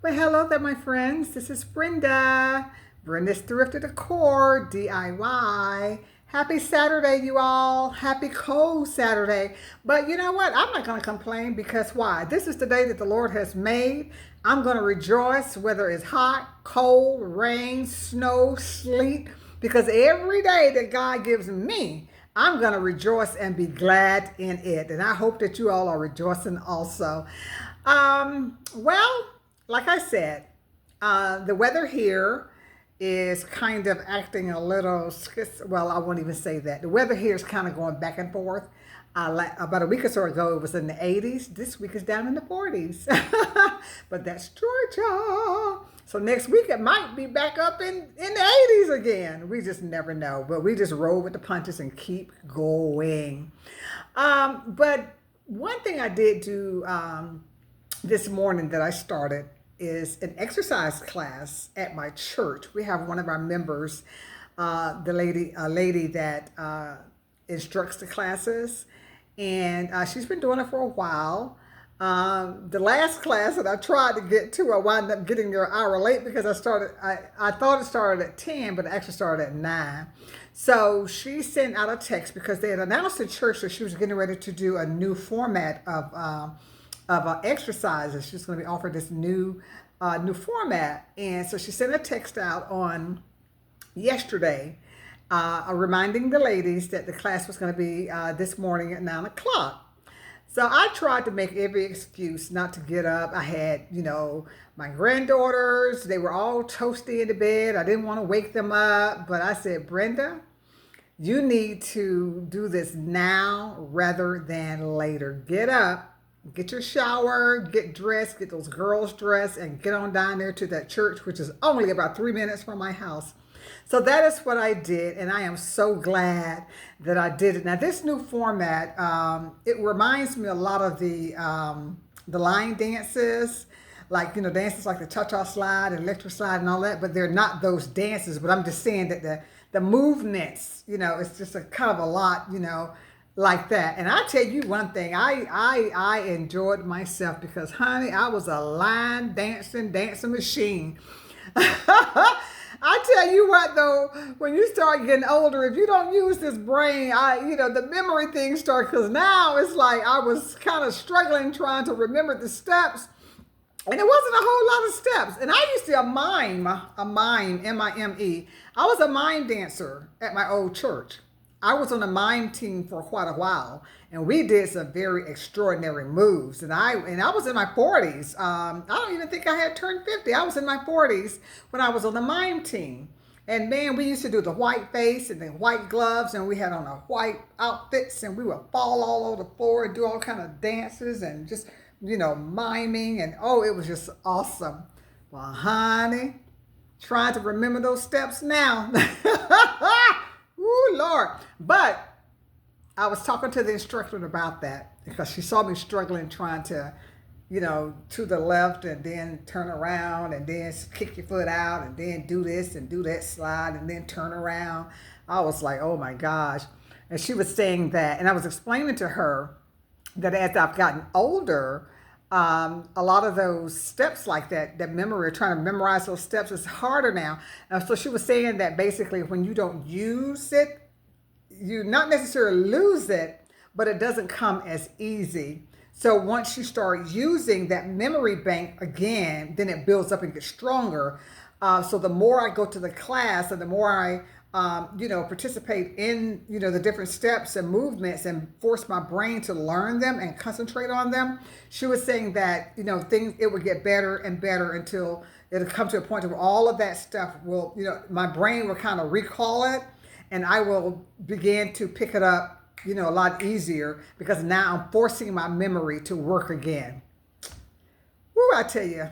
Well, hello there, my friends. This is Brenda. Brenda's Thrift to the Core, DIY. Happy Saturday, you all. Happy cold Saturday. But you know what? I'm not going to complain because why? This is the day that the Lord has made. I'm going to rejoice whether it's hot, cold, rain, snow, sleet, because every day that God gives me, I'm going to rejoice and be glad in it. And I hope that you all are rejoicing also. Well, like I said, the weather here is kind of acting a little, well, I won't even say that. The weather here is kind of going back and forth. Like about a week or so ago, it was in the 80s. This week is down in the 40s. But that's Georgia. So next week, it might be back up in the 80s again. We just never know. But we just roll with the punches and keep going. But one thing I did do this morning that I started is an exercise class at my church. We have one of our members, a lady that instructs the classes, and she's been doing it for a while. The last class that I tried to get to, I wound up getting there an hour late because I thought it started at 10, but it actually started at 9. So she sent out a text because they had announced at church that she was getting ready to do a new format of exercises. She's going to be offered this new format, and so she sent a text out on yesterday, reminding the ladies that the class was going to be this morning at 9 o'clock. So I tried to make every excuse not to get up. I had, my granddaughters, they were all toasty in the bed. I didn't want to wake them up, but I said, Brenda, you need to do this now rather than later. Get up. Get your shower, get dressed, get those girls dressed, and get on down there to that church, which is only about 3 minutes from my house. So that is what I did, and I am so glad that I did it. Now, this new format, it reminds me a lot of the line dances, like, dances like the cha-cha slide and electric slide and all that, but they're not those dances. But I'm just saying that the movements, it's just a kind of a lot, like that. And I tell you one thing, I enjoyed myself because, honey, I was a line dancing machine. I tell you what, though, when you start getting older, if you don't use this brain, the memory thing starts, because now it's like I was kind of struggling trying to remember the steps, and it wasn't a whole lot of steps. And I used to mime, M-I-M-E. I was a mime dancer at my old church. I was on a mime team for quite a while, and we did some very extraordinary moves. And I was in my 40s. I don't even think I had turned 50. I was in my 40s when I was on the mime team. And man, we used to do the white face and the white gloves, and we had on our white outfits, and we would fall all over the floor and do all kind of dances and just, miming. And oh, it was just awesome. Well, honey, trying to remember those steps now. Ooh, Lord. But I was talking to the instructor about that because she saw me struggling trying to, to the left and then turn around and then kick your foot out and then do this and do that slide and then turn around. I was like, oh my gosh. And she was saying that, and I was explaining to her that as I've gotten older, a lot of those steps like that memory, trying to memorize those steps is harder now. And so she was saying that basically when you don't use it, you not necessarily lose it, but it doesn't come as easy. So once you start using that memory bank again, then it builds up and gets stronger. So the more I go to the class and the more I participate in, the different steps and movements and force my brain to learn them and concentrate on them. She was saying that, it would get better and better until it'll come to a point where all of that stuff will, my brain will kind of recall it, and I will begin to pick it up, a lot easier because now I'm forcing my memory to work again. Woo, I tell you.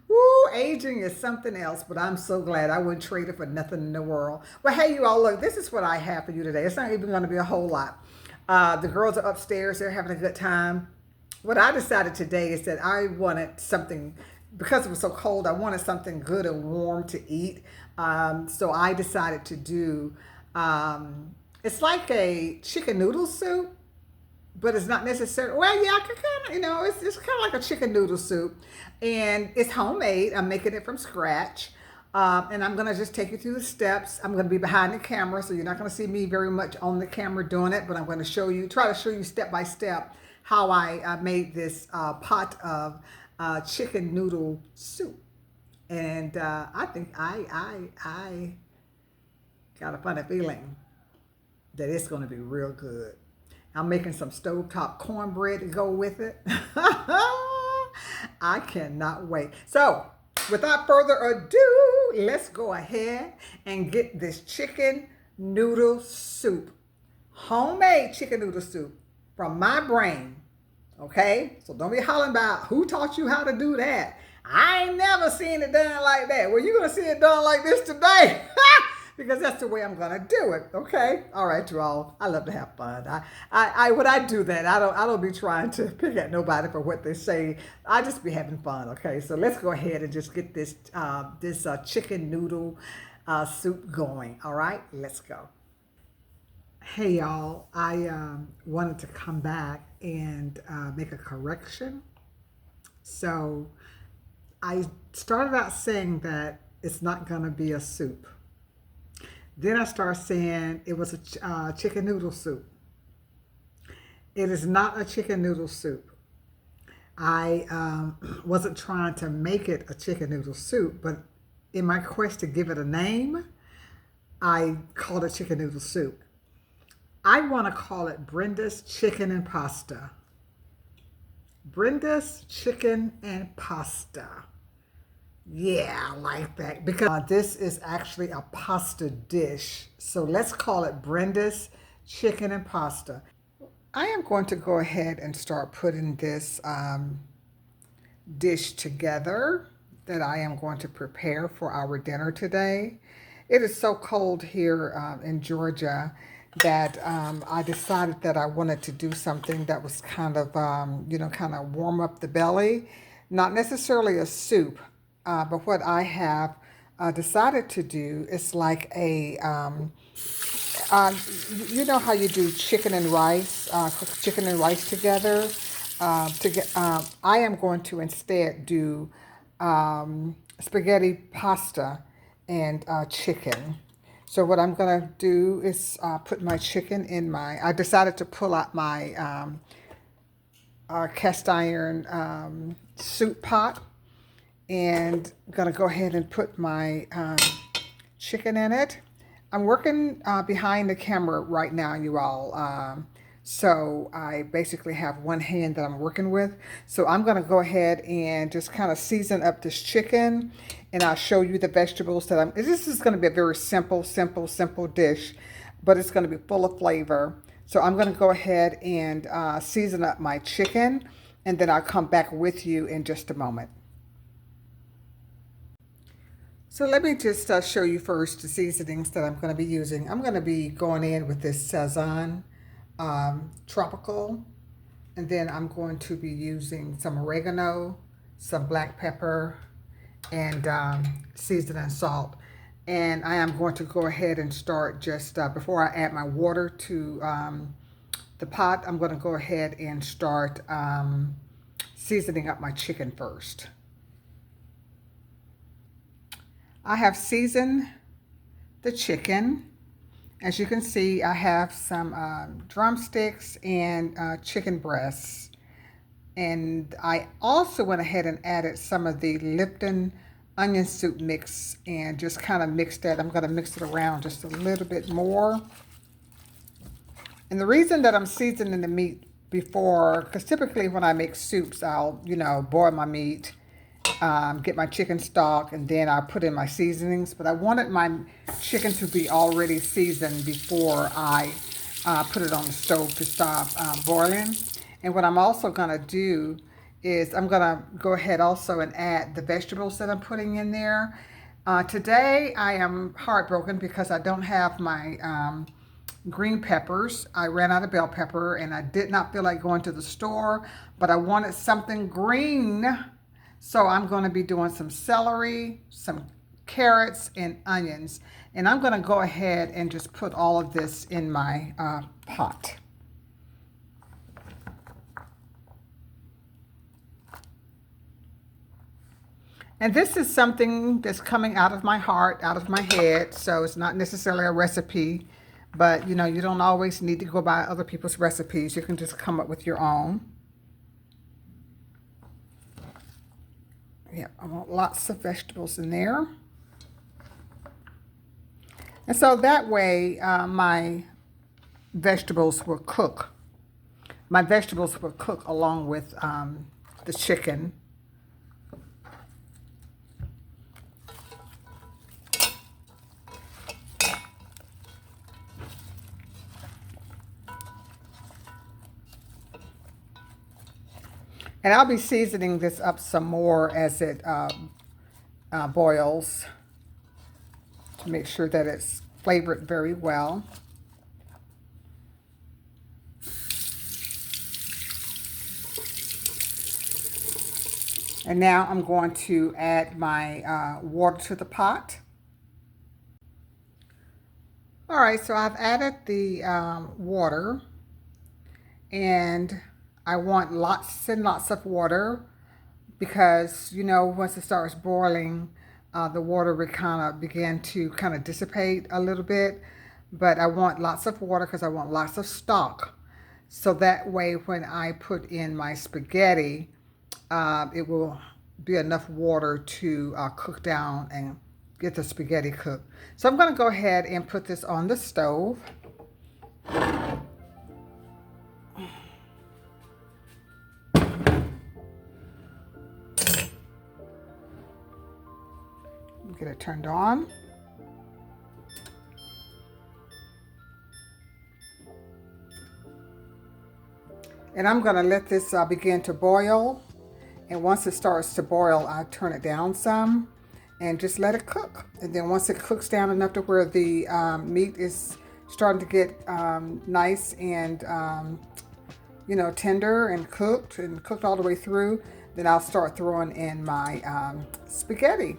Woo, aging is something else, but I'm so glad. I wouldn't trade it for nothing in the world. Well, hey, you all, look, this is what I have for you today. It's not even going to be a whole lot. The girls are upstairs. They're having a good time. What I decided today is that I wanted something, because it was so cold, I wanted something good and warm to eat. So I decided to do, it's like a chicken noodle soup, but it's not necessary. Well, yeah, I can kind of, it's kind of like a chicken noodle soup, and it's homemade. I'm making it from scratch. And I'm gonna just take you through the steps. I'm gonna be behind the camera, so you're not gonna see me very much on the camera doing it, but I'm gonna try to show you step by step how I made this pot of chicken noodle soup. And I think I got a funny feeling that it's gonna be real good. I'm making some stovetop cornbread to go with it. I cannot wait. So, without further ado, let's go ahead and get this chicken noodle soup. Homemade chicken noodle soup from my brain. Okay? So don't be hollering about who taught you how to do that. I ain't never seen it done like that. Well, you're going to see it done like this today. Because that's the way I'm gonna do it. Okay, all right, you all. I love to have fun. When I do that, I don't be trying to pick at nobody for what they say. I just be having fun. Okay, so let's go ahead and just get this chicken noodle soup going. All right, let's go. Hey y'all, I wanted to come back and make a correction. So I started out saying that it's not gonna be a soup. Then I started saying it was a chicken noodle soup. It is not a chicken noodle soup. I wasn't trying to make it a chicken noodle soup, but in my quest to give it a name, I called it chicken noodle soup. I want to call it Brenda's Chicken and Pasta. Brenda's Chicken and Pasta. Yeah, I like that because this is actually a pasta dish. So let's call it Brenda's Chicken and Pasta. I am going to go ahead and start putting this dish together that I am going to prepare for our dinner today. It is so cold here in Georgia that I decided that I wanted to do something that was kind of, kind of warm up the belly. Not necessarily a soup. But what I have decided to do is like a, you know how you do chicken and rice, cook chicken and rice together. I am going to instead do spaghetti pasta and chicken. So what I'm going to do is put my chicken in I decided to pull out my cast iron soup pot. And I'm going to go ahead and put my chicken in it. I'm working behind the camera right now, you all. So I basically have one hand that I'm working with. So I'm going to go ahead and just kind of season up this chicken. And I'll show you the vegetables that this is going to be a very simple dish. But it's going to be full of flavor. So I'm going to go ahead and season up my chicken. And then I'll come back with you in just a moment. So let me just show you first the seasonings that I'm going to be using. I'm going to be going in with this Sazon Tropical, and then I'm going to be using some oregano, some black pepper, and seasoning salt. And I am going to go ahead and start just before I add my water to the pot, I'm going to go ahead and start seasoning up my chicken first. I have seasoned the chicken. As you can see, I have some drumsticks and chicken breasts. And I also went ahead and added some of the Lipton onion soup mix and just kind of mixed that. I'm going to mix it around just a little bit more. And the reason that I'm seasoning the meat before, because typically when I make soups, I'll, boil my meat. Get my chicken stock, and then I put in my seasonings. But I wanted my chicken to be already seasoned before I put it on the stove to stop boiling. And what I'm also going to do is I'm going to go ahead also and add the vegetables that I'm putting in there. Today I am heartbroken because I don't have my green peppers. I ran out of bell pepper and I did not feel like going to the store, but I wanted something green. So I'm going to be doing some celery, some carrots, and onions. And I'm going to go ahead and just put all of this in my pot. And this is something that's coming out of my heart, out of my head. So it's not necessarily a recipe, but you know, you don't always need to go by other people's recipes. You can just come up with your own. Yeah, I want lots of vegetables in there. And so that way my vegetables will cook. My vegetables will cook along with the chicken. And I'll be seasoning this up some more as it boils to make sure that it's flavored very well. And now I'm going to add my water to the pot. All right, so I've added the water, and I want lots and lots of water because, you know, once it starts boiling, the water would kind of begin to dissipate a little bit. But I want lots of water because I want lots of stock. So that way when I put in my spaghetti, it will be enough water to cook down and get the spaghetti cooked. So I'm going to go ahead and put this on the stove. Get it turned on. And I'm going to let this begin to boil. And once it starts to boil, I turn it down some and just let it cook. And then once it cooks down enough to where the meat is starting to get nice and you know, tender and cooked all the way through, then I'll start throwing in my spaghetti.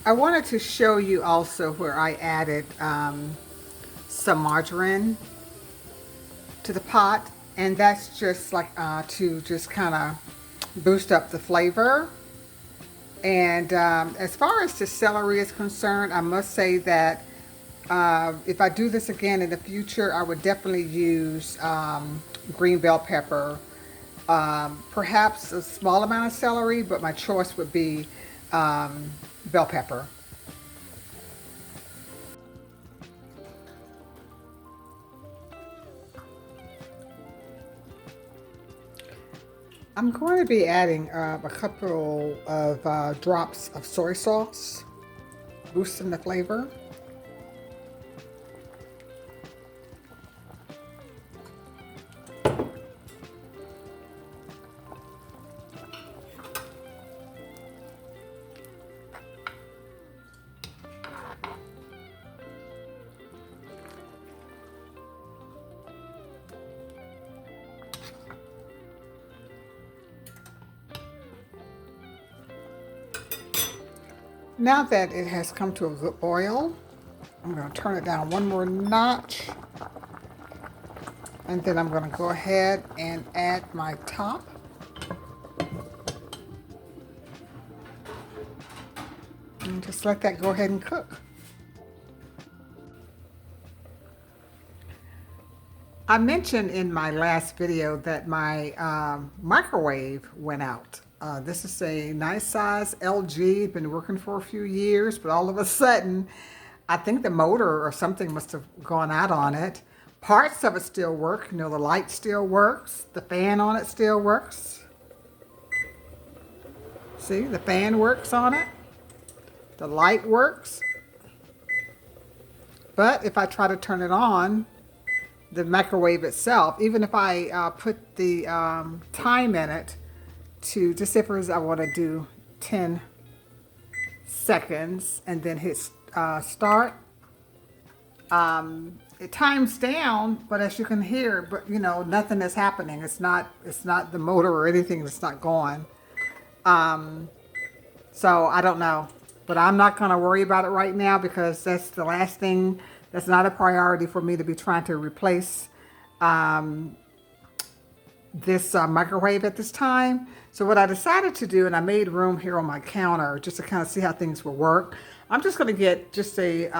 I wanted to show you also where I added some margarine to the pot, and that's just like to just kind of boost up the flavor. And as far as the celery is concerned, I must say that if I do this again in the future, I would definitely use green bell pepper, perhaps a small amount of celery, but my choice would be bell pepper. I'm going to be adding a couple of drops of soy sauce, boosting the flavor. Now that it has come to a good boil, I'm going to turn it down one more notch. And then I'm going to go ahead and add my top. And just let that go ahead and cook. I mentioned in my last video that my microwave went out. This is a nice size LG, been working for a few years, but all of a sudden, I think the motor or something must have gone out on it. Parts of it still work, you know, the light still works, the fan on it still works. See, the fan works on it, the light works. But if I try to turn it on, the microwave itself, even if I put the time in it, to just say for instance I want to do 10 seconds and then hit start, it times down, but as you can hear, but you know, nothing is happening. It's not the motor or anything that's not going. So I don't know, but I'm not going to worry about it right now because that's the last thing. That's not a priority for me to be trying to replace this microwave at this time. So what I decided to do, and I made room here on my counter just to kind of see how things will work. I'm just going to get just a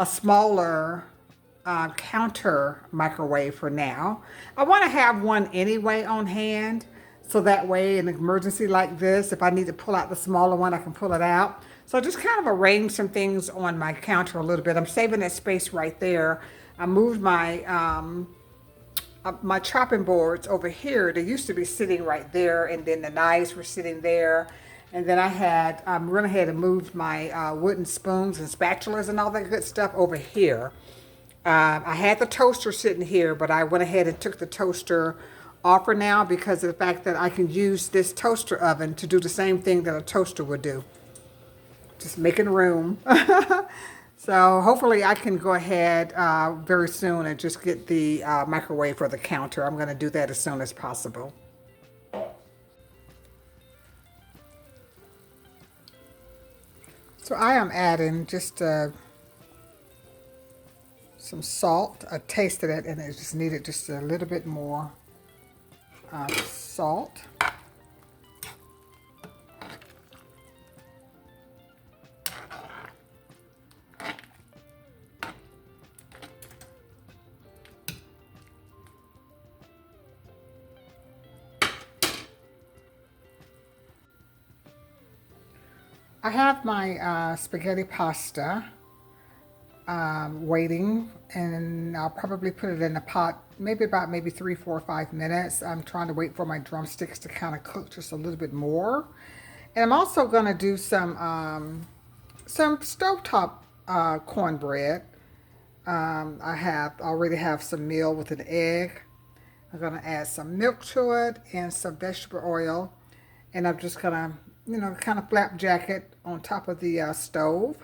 smaller counter microwave for now. I want to have one anyway on hand, so that way in an emergency like this, if I need to pull out the smaller one, I can pull it out. So I just kind of arranged some things on my counter a little bit. I'm saving that space right there. I moved my chopping boards over here. They used to be sitting right there, and then the knives were sitting there. And then I went ahead and moved my wooden spoons and spatulas and all that good stuff over here. I had the toaster sitting here, but I went ahead and took the toaster off for now because of the fact that I can use this toaster oven to do the same thing that a toaster would do. Just making room. So hopefully I can go ahead very soon and just get the microwave for the counter. I'm going to do that as soon as possible. So I am adding just some salt. I tasted it and it just needed just a little bit more salt. I have my spaghetti pasta waiting, and I'll probably put it in the pot maybe 3, 4, 5 minutes. I'm trying to wait for my drumsticks to kind of cook just a little bit more. And I'm also going to do some stovetop cornbread. I already have some meal with an egg. I'm going to add some milk to it and some vegetable oil. And I'm just going to, kind of flapjack it on top of the stove.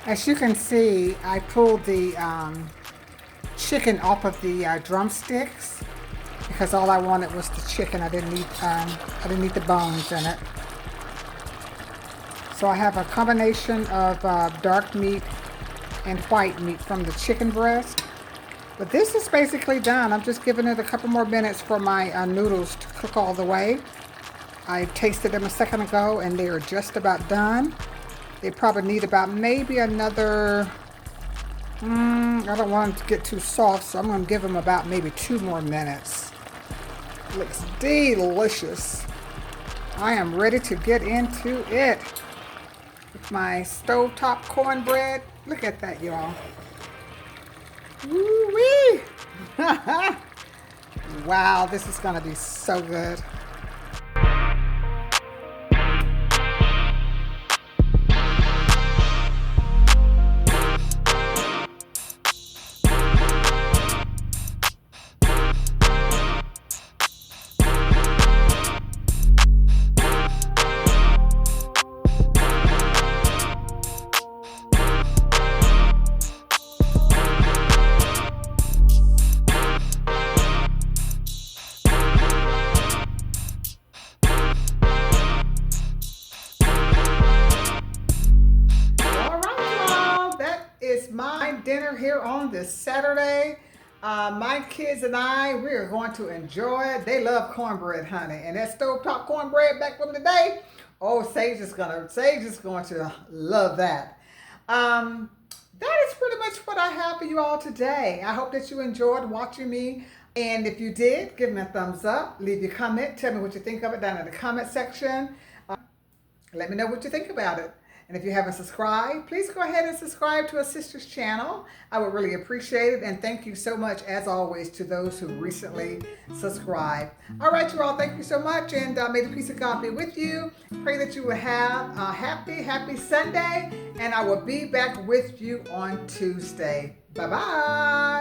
As you can see, I pulled the chicken off of the drumsticks because all I wanted was the chicken. I didn't need the bones in it. So I have a combination of dark meat and white meat from the chicken breast. But this is basically done. I'm just giving it a couple more minutes for my noodles to cook all the way. I tasted them a second ago and they are just about done. They probably need about maybe another, I don't want them to get too soft, so I'm going to give them about maybe 2 more minutes. Looks delicious. I am ready to get into it. With my stovetop cornbread. Look at that, y'all. Woo-wee! Wow, this is going to be so good. My dinner here on this Saturday. My kids and I, we are going to enjoy it. They love cornbread, honey, and that stovetop cornbread back from the day. Oh, Sage is going to love that. That is pretty much what I have for you all today. I hope that you enjoyed watching me. And if you did, give me a thumbs up. Leave your comment. Tell me what you think of it down in the comment section. Let me know what you think about it. And if you haven't subscribed, please go ahead and subscribe to a sister's channel. I would really appreciate it. And thank you so much, as always, to those who recently subscribed. All right, you all, thank you so much. And may the peace of God be with you. Pray that you will have a happy Sunday. And I will be back with you on Tuesday. Bye-bye.